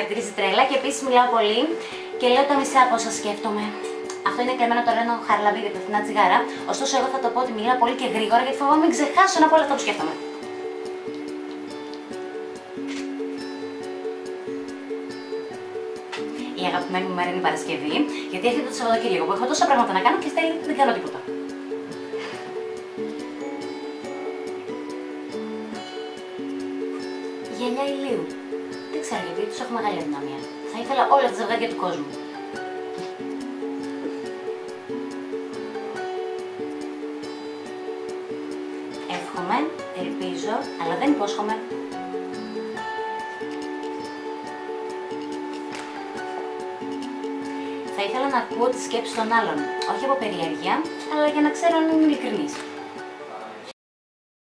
χαρακτηρίζει τρέλα και επίσης μιλάω πολύ και λέω τα μισά από όσα σκέφτομαι. Αυτό είναι κλεμμένο το Ρένο Χαρλαμπίδη από την Τσιγάρα. Ωστόσο, εγώ θα το πω ότι μιλάω πολύ και γρήγορα γιατί φοβάμαι μην ξεχάσω ένα από όλα αυτά που σκέφτομαι. Η αγαπημένη μου μέρα είναι η Παρασκευή, γιατί έρχεται το Σαββατοκύριακο που έχω τόσα πράγματα να κάνω και στα ηλίθεια δεν κάνω τίποτα. Γυαλιά ηλίου. Δεν ξέρω γιατί τους έχω μεγάλη αδυναμία. Θα ήθελα όλα τα ζευγάρια του κόσμου. Εύχομαι, ελπίζω, αλλά δεν υπόσχομαι. Θα ήθελα να ακούω τις σκέψεις των άλλων, όχι από περιέργεια, αλλά για να ξέρω αν είμαι ειλικρινής.